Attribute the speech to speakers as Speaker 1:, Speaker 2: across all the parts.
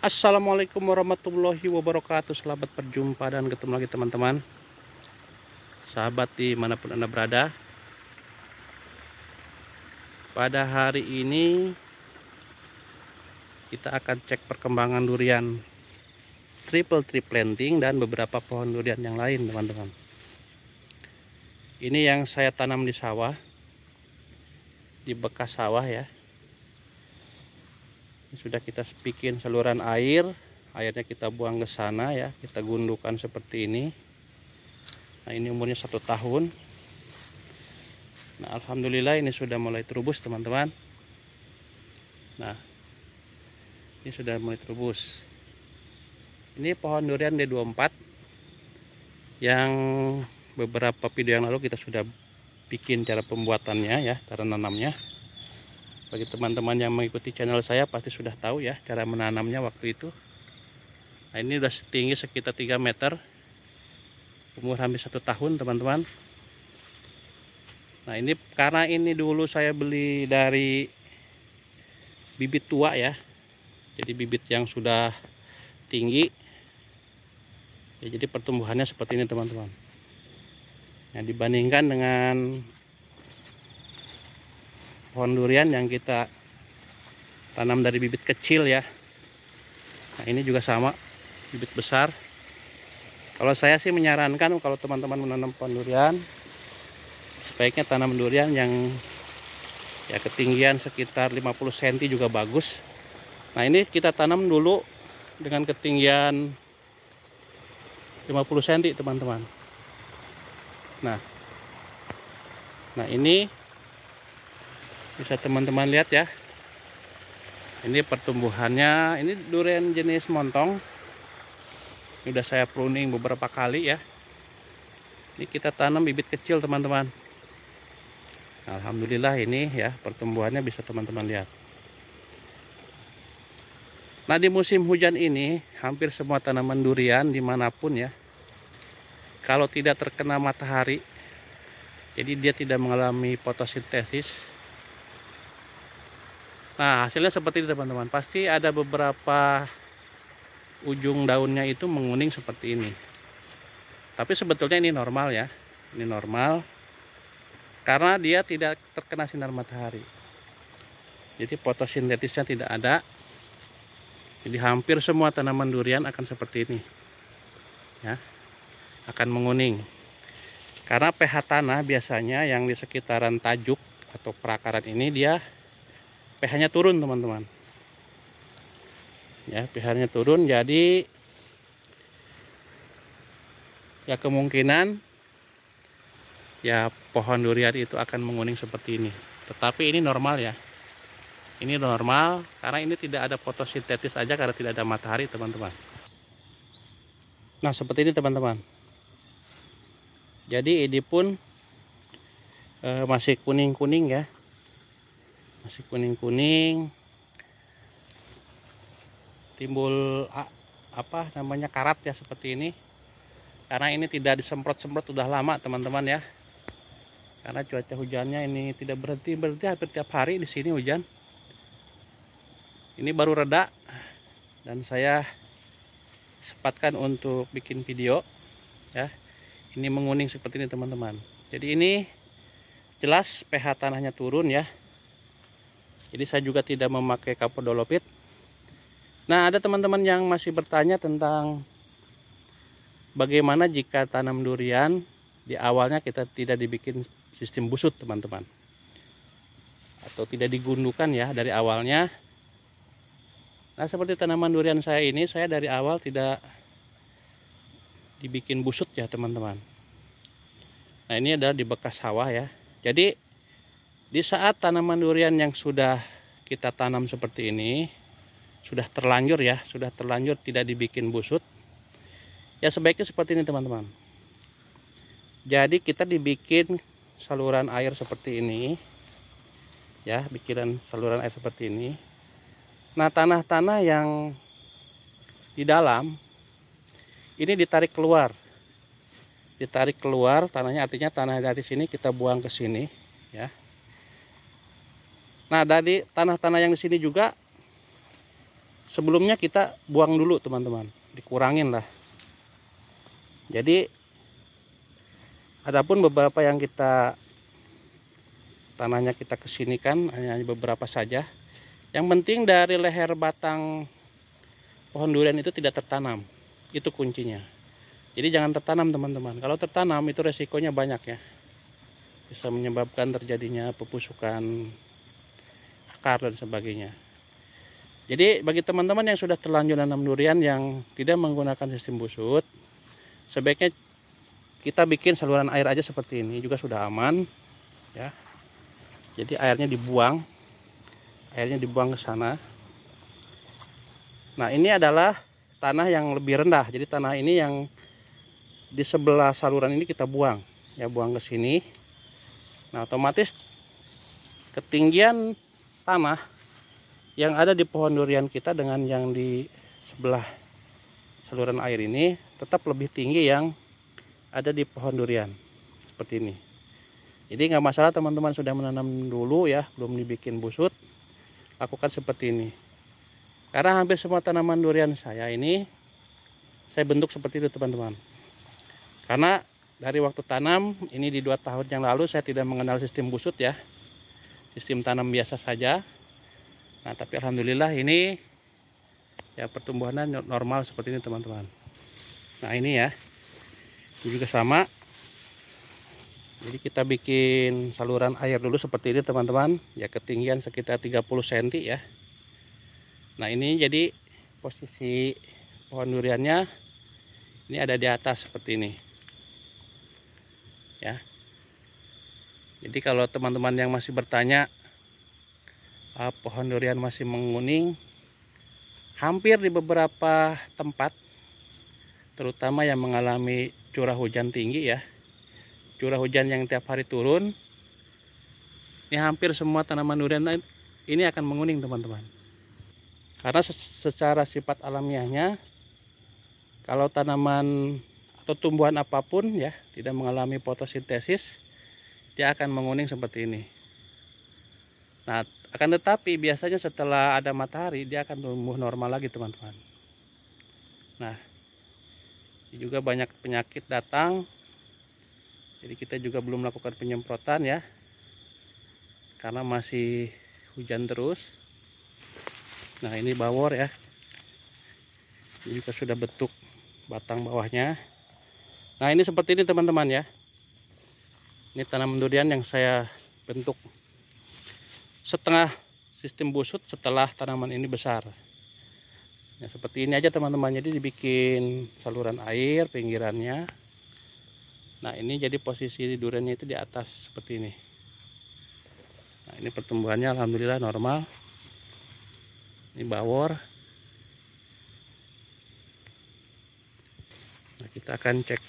Speaker 1: Assalamualaikum warahmatullahi wabarakatuh. Selamat berjumpa dan ketemu lagi teman-teman, sahabat dimanapun Anda berada. Pada hari ini kita akan cek perkembangan durian triple tree planting dan beberapa pohon durian yang lain, teman-teman. Ini yang saya tanam di sawah, di bekas sawah ya. Sudah kita bikin saluran air, airnya kita buang ke sana ya, kita gundukan seperti ini. Nah, ini umurnya 1 tahun. Nah, alhamdulillah ini sudah mulai terubus, teman-teman. Nah, ini sudah mulai terubus. Ini pohon durian D24 yang beberapa video yang lalu kita sudah bikin cara pembuatannya ya, cara nanamnya. Bagi teman-teman yang mengikuti channel saya pasti sudah tahu ya cara menanamnya waktu itu. Nah, ini udah tinggi sekitar 3 meter, umur hampir 1 tahun, teman-teman. Nah, ini karena ini dulu saya beli dari bibit tua ya, jadi bibit yang sudah tinggi ya, jadi pertumbuhannya seperti ini, teman-teman. Nah, dibandingkan dengan pohon durian yang kita tanam dari bibit kecil ya, nah ini juga sama, bibit besar. Kalau saya sih menyarankan kalau teman-teman menanam pohon durian, sebaiknya tanam durian yang ya ketinggian sekitar 50 cm juga bagus. Nah, ini kita tanam dulu dengan ketinggian 50 cm, teman-teman. Nah ini bisa teman-teman lihat ya, ini pertumbuhannya. Ini durian jenis montong, ini udah saya pruning beberapa kali ya. Ini kita tanam bibit kecil, teman-teman. Alhamdulillah ini ya pertumbuhannya bisa teman-teman lihat. Nah, di musim hujan ini hampir semua tanaman durian dimanapun ya, kalau tidak terkena matahari, jadi dia tidak mengalami fotosintesis. Nah, hasilnya seperti ini, teman-teman. Pasti ada beberapa ujung daunnya itu menguning seperti ini. Tapi sebetulnya ini normal ya. Ini normal karena dia tidak terkena sinar matahari. Jadi fotosintetisnya tidak ada. Jadi hampir semua tanaman durian akan seperti ini. Ya. Akan menguning. Karena pH tanah biasanya yang di sekitaran tajuk atau perakaran ini dia pH-nya turun, teman-teman. Ya, pH-nya turun, jadi ya kemungkinan ya pohon durian itu akan menguning seperti ini. Tetapi ini normal ya. Ini normal karena ini tidak ada fotosintetis aja, karena tidak ada matahari, teman-teman. Nah, seperti ini, teman-teman. Jadi ini pun masih kuning-kuning ya. Masih kuning-kuning, timbul apa namanya karat ya seperti ini, karena ini tidak disemprot-semprot udah lama, teman-teman ya, karena cuaca hujannya ini tidak berhenti hampir tiap hari di sini hujan. Ini baru reda dan saya sempatkan untuk bikin video ya. Ini menguning seperti ini, teman-teman. Jadi ini jelas pH tanahnya turun ya. Jadi saya juga tidak memakai kapur dolopit. Nah, ada teman-teman yang masih bertanya tentang bagaimana jika tanam durian di awalnya kita tidak dibikin sistem busut, teman-teman, atau tidak digundukan ya dari awalnya. Nah, seperti tanaman durian saya ini, saya dari awal tidak dibikin busut ya, teman-teman. Nah, ini adalah di bekas sawah ya. Jadi di saat tanaman durian yang sudah kita tanam seperti ini sudah terlanjur ya, sudah terlanjur tidak dibikin busut, ya sebaiknya seperti ini, teman-teman. Jadi kita dibikin saluran air seperti ini ya, bikinan saluran air seperti ini. Nah, tanah-tanah yang di dalam ini ditarik keluar tanahnya, artinya tanah dari sini kita buang ke sini ya. Nah, dari tanah-tanah yang di sini juga sebelumnya kita buang dulu teman-teman, dikurangin lah. Jadi adapun beberapa yang kita tanahnya kita kesinikan hanya beberapa saja. Yang penting dari leher batang pohon durian itu tidak tertanam, itu kuncinya. Jadi jangan tertanam teman-teman. Kalau tertanam itu resikonya banyak ya, bisa menyebabkan terjadinya pepusukan akar dan sebagainya. Jadi bagi teman-teman yang sudah terlanjur nanam durian yang tidak menggunakan sistem busut, sebaiknya kita bikin saluran air aja seperti ini, juga sudah aman ya. Jadi airnya dibuang ke sana. Nah, ini adalah tanah yang lebih rendah. Jadi tanah ini yang di sebelah saluran ini kita buang ya, buang ke sini. Nah, otomatis ketinggian tanah yang ada di pohon durian kita dengan yang di sebelah saluran air ini tetap lebih tinggi yang ada di pohon durian seperti ini. Jadi nggak masalah teman-teman sudah menanam dulu ya, belum dibikin busut, lakukan seperti ini. Karena hampir semua tanaman durian saya ini saya bentuk seperti itu teman-teman. Karena dari waktu tanam ini di 2 tahun yang lalu saya tidak mengenal sistem busut ya, sistem tanam biasa saja. Nah, tapi alhamdulillah ini ya pertumbuhannya normal seperti ini teman-teman. Nah, ini ya, ini juga sama. Jadi kita bikin saluran air dulu seperti ini teman-teman, ya ketinggian sekitar 30 cm ya. Nah, ini jadi posisi pohon duriannya ini ada di atas seperti ini ya. Jadi kalau teman-teman yang masih bertanya pohon durian masih menguning, hampir di beberapa tempat terutama yang mengalami curah hujan tinggi ya, curah hujan yang tiap hari turun, ini hampir semua tanaman durian ini akan menguning teman-teman. Karena secara sifat alamiahnya, kalau tanaman atau tumbuhan apapun ya tidak mengalami fotosintesis, dia akan menguning seperti ini. Nah, akan tetapi biasanya setelah ada matahari dia akan tumbuh normal lagi teman-teman. Nah, juga banyak penyakit datang. Jadi kita juga belum melakukan penyemprotan ya, karena masih hujan terus. Nah, ini bawor ya, ini juga sudah bentuk batang bawahnya. Nah, ini seperti ini teman-teman ya. Ini tanaman durian yang saya bentuk setengah sistem busut setelah tanaman ini besar. Nah, seperti ini aja teman-teman. Jadi dibikin saluran air pinggirannya. Nah, ini jadi posisi duriannya itu di atas seperti ini. Nah, ini pertumbuhannya alhamdulillah normal. Ini bawor. Nah, kita akan cek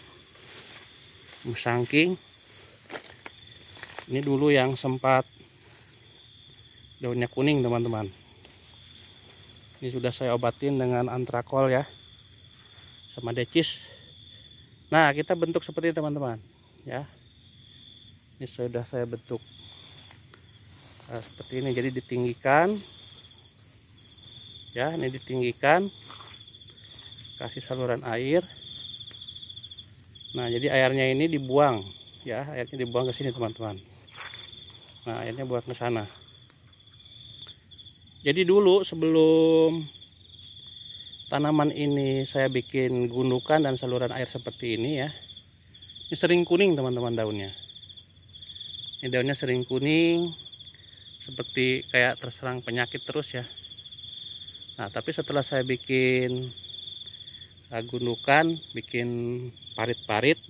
Speaker 1: musangking. Ini dulu yang sempat daunnya kuning teman-teman. Ini sudah saya obatin dengan antrakol ya, sama decis. Nah, kita bentuk seperti ini teman-teman ya. Ini sudah saya bentuk seperti ini. Jadi ditinggikan ya, ini ditinggikan, kasih saluran air. Nah, jadi airnya ini dibuang ya, airnya dibuang ke sini teman-teman. Nah, airnya buang ke sana. Jadi dulu sebelum tanaman ini saya bikin gundukan dan saluran air seperti ini ya, ini sering kuning teman-teman daunnya. Ini daunnya sering kuning, seperti kayak terserang penyakit terus ya. Nah, tapi setelah saya bikin gundukan, bikin parit-parit,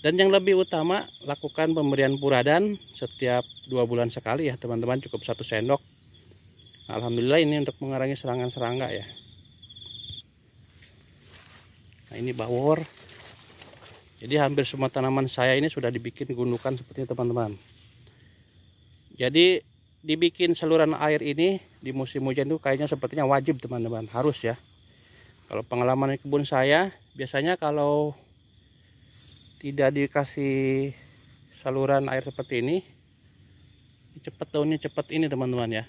Speaker 1: dan yang lebih utama lakukan pemberian puradan setiap 2 bulan sekali ya teman-teman, cukup 1 sendok. Nah, alhamdulillah ini untuk mengurangi serangan serangga ya. Nah, ini bawor. Jadi hampir semua tanaman saya ini sudah dibikin gundukan seperti ini teman-teman. Jadi dibikin saluran air ini di musim hujan itu kayaknya sepertinya wajib teman-teman, harus ya. Kalau pengalaman di kebun saya, biasanya kalau tidak dikasih saluran air seperti ini, cepat daunnya cepat ini teman-teman ya,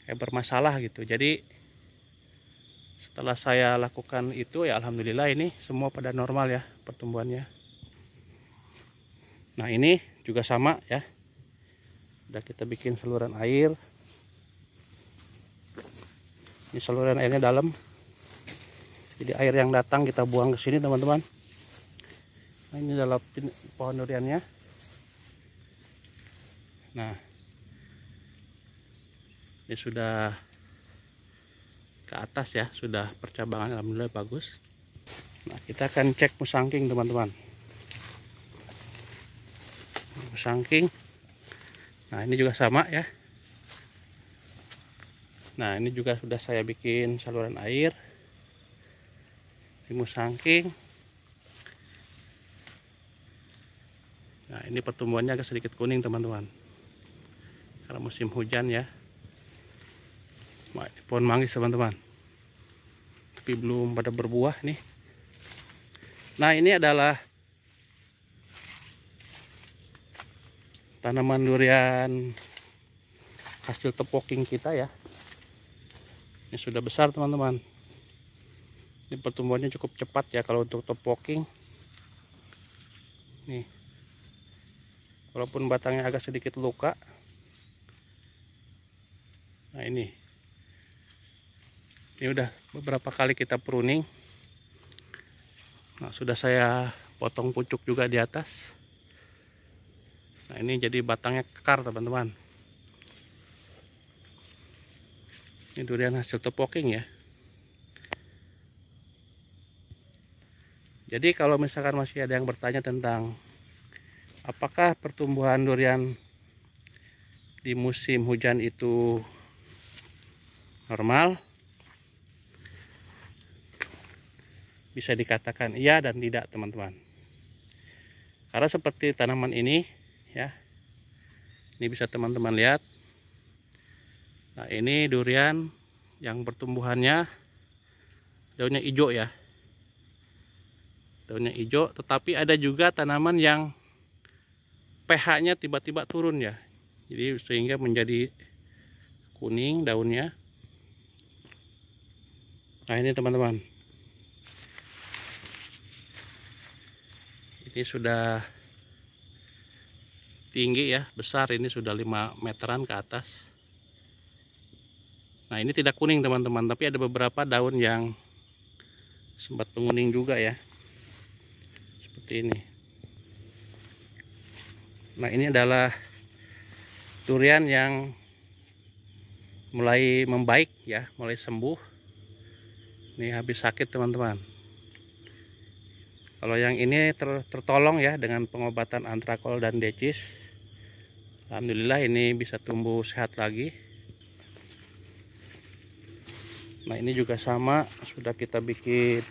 Speaker 1: kayak bermasalah gitu. Jadi Setelah saya lakukan itu ya alhamdulillah ini semua pada normal ya pertumbuhannya. Nah ini juga sama ya, udah kita bikin saluran air. Ini saluran airnya dalam, jadi air yang datang kita buang ke sini teman-teman. Nah ini adalah pohon duriannya. Nah ini sudah ke atas ya, sudah percabangan alhamdulillah bagus. Nah kita akan cek musangking teman-teman. Musangking, nah ini juga sama ya. Nah ini juga sudah saya bikin saluran air di musangking. Nah ini pertumbuhannya agak sedikit kuning teman-teman, karena musim hujan ya. Nah, ini pohon manggis teman-teman, tapi belum pada berbuah nih. Nah ini adalah tanaman durian hasil tepoking kita ya. Ini sudah besar teman-teman. Ini pertumbuhannya cukup cepat ya kalau untuk tepoking. Nih, walaupun batangnya agak sedikit luka. Nah ini udah beberapa kali kita pruning. Nah sudah saya potong pucuk juga di atas. Nah ini jadi batangnya kekar teman-teman. Ini durian hasil tepoking ya. Jadi kalau misalkan masih ada yang bertanya tentang apakah pertumbuhan durian di musim hujan itu normal, bisa dikatakan iya dan tidak teman-teman. Karena seperti tanaman ini ya, ini bisa teman-teman lihat. Nah ini durian yang pertumbuhannya daunnya hijau ya, daunnya hijau. Tetapi ada juga tanaman yang pH-nya tiba-tiba turun ya, jadi sehingga menjadi kuning daunnya. Nah ini teman-teman, ini sudah tinggi ya, besar, ini sudah 5 meteran ke atas. Nah ini tidak kuning teman-teman, tapi ada beberapa daun yang sempat menguning juga ya, seperti ini. Nah ini adalah durian yang mulai membaik ya, mulai sembuh. Ini habis sakit teman-teman. Kalau yang ini tertolong ya dengan pengobatan antrakol dan decis. Alhamdulillah ini bisa tumbuh sehat lagi. Nah ini juga sama, sudah kita bikin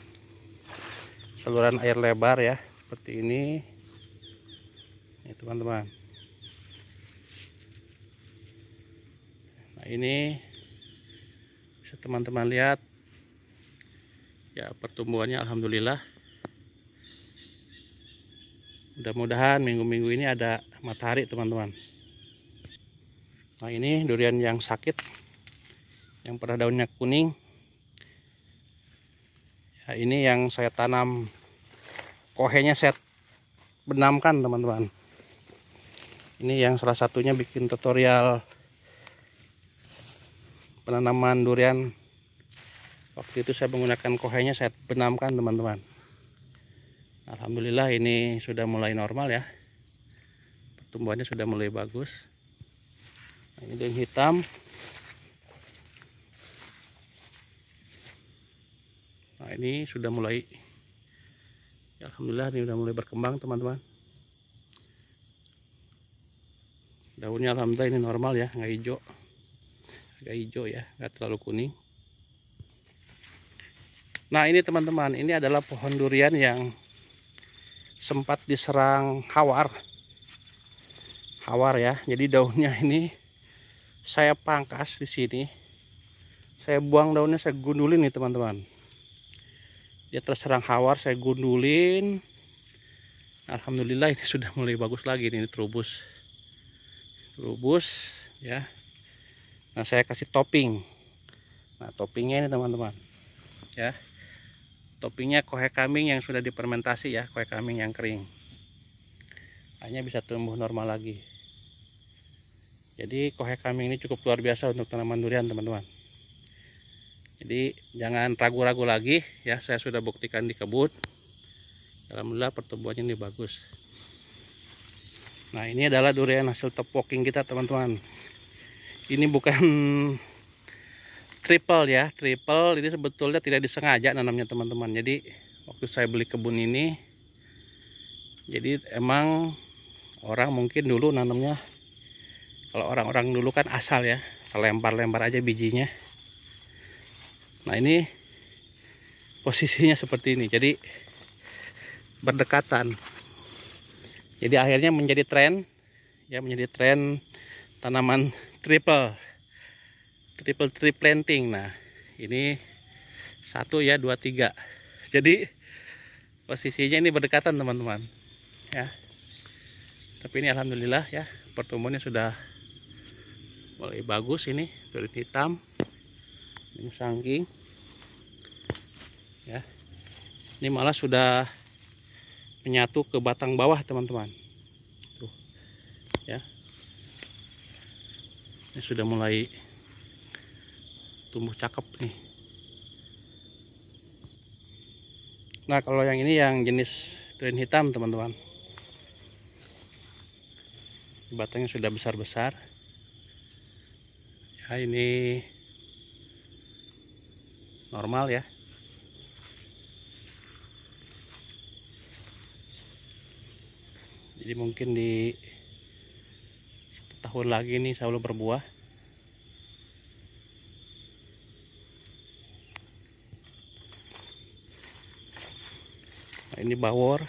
Speaker 1: saluran air lebar ya, seperti ini. Ini teman-teman. Nah ini bisa teman-teman lihat ya, pertumbuhannya alhamdulillah. Mudah-mudahan minggu-minggu ini ada matahari teman-teman. Nah ini durian yang sakit, yang pada daunnya kuning ya, ini yang saya tanam kohenya, saya benamkan teman-teman. Ini yang salah satunya bikin tutorial penanaman durian. Waktu itu saya menggunakan kohenya, saya benamkan teman-teman. Alhamdulillah ini sudah mulai normal ya, pertumbuhannya sudah mulai bagus. Nah, ini daun hitam. Nah ini sudah mulai ya, alhamdulillah ini sudah mulai berkembang teman-teman. Daunnya alhamdulillah ini normal ya, nggak hijau, agak hijau ya, nggak terlalu kuning. Nah ini teman-teman, ini adalah pohon durian yang sempat diserang hawar ya. Jadi daunnya ini saya pangkas di sini, saya buang daunnya, saya gundulin nih teman-teman. Dia terserang hawar, saya gundulin. Alhamdulillah ini sudah mulai bagus lagi, ini terubus ya. Nah saya kasih topping. Nah toppingnya ini teman-teman, ya. Toppingnya kohe kambing yang sudah difermentasi ya, kohe kambing yang kering. Hanya bisa tumbuh normal lagi. Jadi kohe kambing ini cukup luar biasa untuk tanaman durian, teman-teman. Jadi jangan ragu-ragu lagi ya, saya sudah buktikan di kebun. Alhamdulillah pertumbuhannya ini bagus. Nah, ini adalah durian hasil top walking kita, teman-teman. Ini bukan triple ya, triple ini sebetulnya tidak disengaja nanamnya, teman-teman. Jadi waktu saya beli kebun ini, jadi emang orang mungkin dulu nanamnya, kalau orang-orang dulu kan asal ya, selempar-lempar aja bijinya. Nah, ini posisinya seperti ini, jadi berdekatan. Jadi akhirnya menjadi tren ya, menjadi tren tanaman triple tree planting. Nah, ini 1 ya, 2, 3. Jadi posisinya ini berdekatan, teman-teman ya. Tapi ini alhamdulillah ya, pertumbuhannya sudah mulai bagus. Ini durian hitam, ini sangking ya. Ini malah sudah menyatu ke batang bawah, teman-teman. Tuh ya, ini sudah mulai tumbuh cakep nih. Nah, kalau yang ini yang jenis durian hitam, teman-teman, batangnya sudah besar-besar ya. Ini normal ya. Jadi mungkin di 1 tahun lagi nih selalu berbuah. Nah, ini bawor.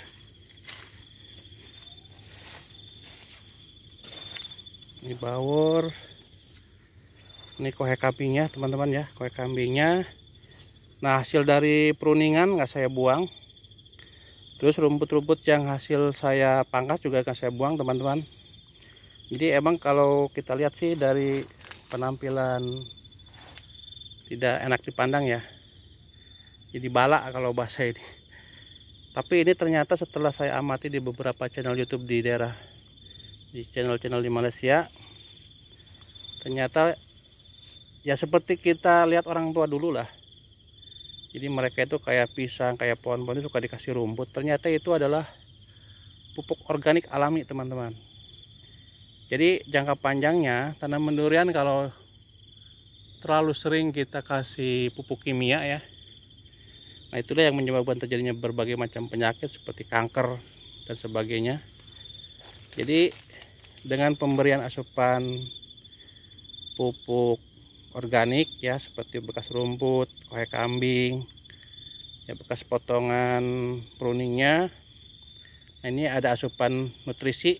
Speaker 1: Ini bawor. Ini kohe kambingnya, teman-teman ya, kohe kambingnya. Nah, hasil dari pruningan nggak saya buang. Terus rumput-rumput yang hasil saya pangkas juga akan saya buang, teman-teman. Jadi emang kalau kita lihat sih dari penampilan tidak enak dipandang ya. Jadi balak kalau bahasa ini. Tapi ini ternyata setelah saya amati di beberapa channel YouTube di daerah, di channel-channel di Malaysia, ternyata ya seperti kita lihat orang tua dulu lah. Jadi mereka itu kayak pisang, kayak pohon-pohon itu suka dikasih rumput. Ternyata itu adalah pupuk organik alami, teman-teman. Jadi jangka panjangnya tanaman durian kalau terlalu sering kita kasih pupuk kimia ya, nah itulah yang menyebabkan terjadinya berbagai macam penyakit seperti kanker dan sebagainya. Jadi dengan pemberian asupan pupuk organik ya, seperti bekas rumput, kohe kambing ya, bekas potongan pruningnya. Nah, ini ada asupan nutrisi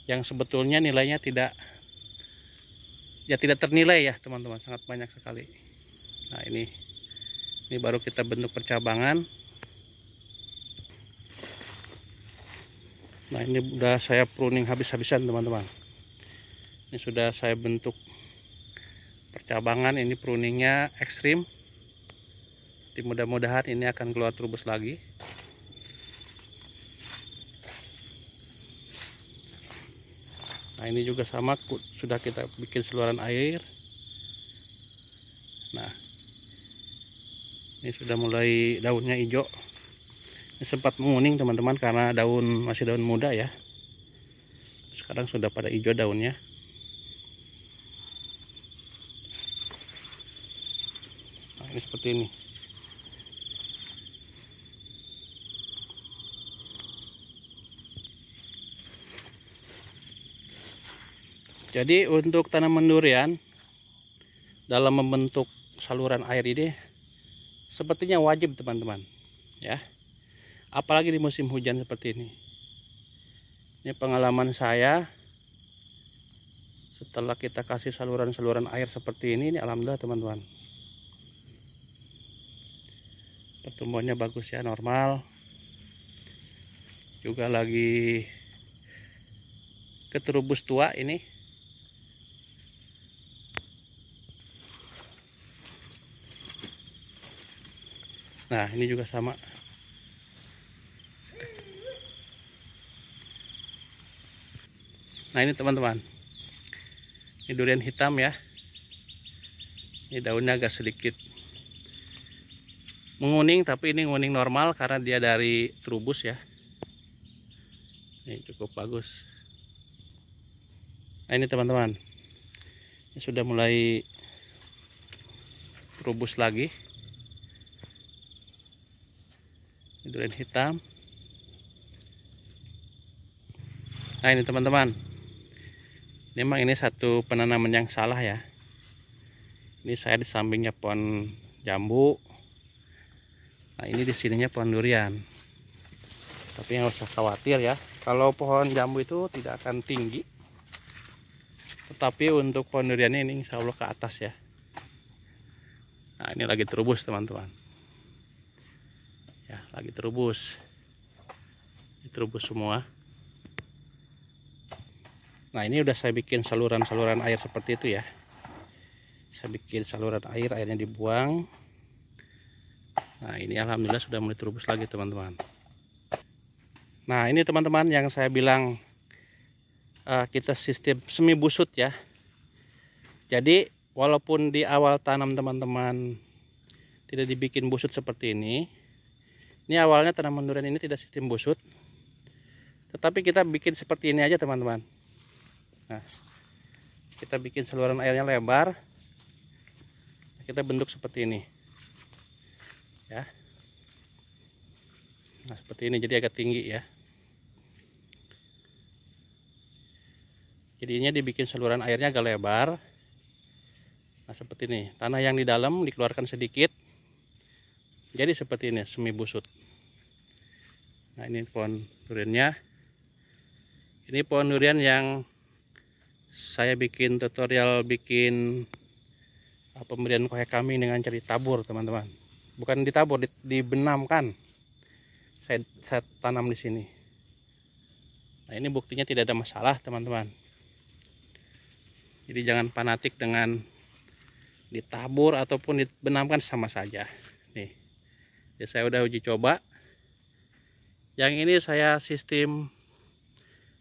Speaker 1: yang sebetulnya nilainya tidak ternilai ya, teman-teman, sangat banyak sekali. Nah, ini baru kita bentuk percabangan. Nah, ini udah saya pruning habis-habisan, teman-teman. Ini sudah saya bentuk percabangan. Ini pruningnya ekstrim. Jadi mudah-mudahan ini akan keluar trubus lagi. Nah, ini juga sama, sudah kita bikin saluran air. Nah, ini sudah mulai daunnya hijau. Ini sempat menguning, teman-teman, karena masih daun muda ya. Sekarang sudah pada hijau daunnya. Nah, ini seperti ini. Jadi untuk tanaman durian dalam membentuk saluran air ini sepertinya wajib, teman-teman ya, apalagi di musim hujan seperti ini. Ini pengalaman saya setelah kita kasih saluran-saluran air seperti ini alhamdulillah, teman-teman, pertumbuhannya bagus ya, normal. Juga lagi keterubus tua ini. Nah ini juga sama. Nah ini teman-teman, ini durian hitam ya. Ini daunnya agak sedikit menguning, tapi ini nguning normal karena dia dari trubus ya. Ini cukup bagus. Nah ini teman-teman, ini sudah mulai trubus lagi. Ini durian hitam. Nah ini teman-teman, memang ini satu penanaman yang salah ya. Ini saya di sampingnya pohon jambu. Nah ini di sininya pohon durian. Tapi nggak usah khawatir ya, kalau pohon jambu itu tidak akan tinggi. Tetapi untuk pohon durian ini insya Allah ke atas ya. Nah ini lagi terubus teman-teman. Ya lagi terubus. Ini terubus semua. Nah ini udah saya bikin saluran-saluran air seperti itu ya. Saya bikin saluran air, airnya dibuang. Nah ini alhamdulillah sudah mulai terubus lagi teman-teman. Nah ini teman-teman yang saya bilang kita sistem semi busut ya. Jadi walaupun di awal tanam teman-teman tidak dibikin busut seperti ini awalnya tanaman durian ini tidak sistem busut, tetapi kita bikin seperti ini aja teman-teman. Nah kita bikin saluran airnya lebar, kita bentuk seperti ini ya. Nah seperti ini, jadi agak tinggi ya. Jadinya dibikin saluran airnya agak lebar. Nah seperti ini, tanah yang di dalam dikeluarkan sedikit, jadi seperti ini semi busut. Nah ini pohon duriannya. Ini pohon durian yang saya bikin tutorial bikin pemberian kohek kambing dengan cara ditabur teman-teman. Bukan ditabur, dibenamkan. Saya tanam di sini. Nah ini buktinya tidak ada masalah teman-teman. Jadi jangan fanatik dengan ditabur ataupun dibenamkan, sama saja. Nih, ya saya udah uji coba. Yang ini saya sistem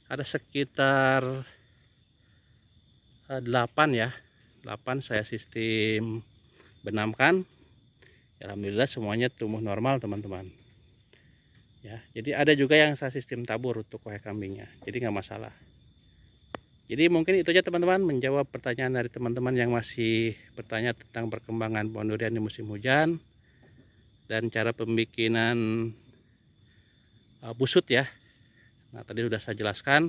Speaker 1: ada sekitar 8 ya. 8 saya sistem benamkan. Alhamdulillah semuanya tumbuh normal teman-teman. Ya, jadi ada juga yang saya sistem tabur untuk kohek kambingnya. Jadi nggak masalah. Jadi mungkin itu aja teman-teman, menjawab pertanyaan dari teman-teman yang masih bertanya tentang perkembangan pohon durian di musim hujan dan cara pembikinan busut ya. Nah tadi sudah saya jelaskan.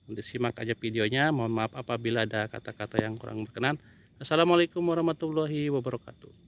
Speaker 1: Nanti simak aja videonya. Mohon maaf apabila ada kata-kata yang kurang berkenan. Assalamualaikum warahmatullahi wabarakatuh.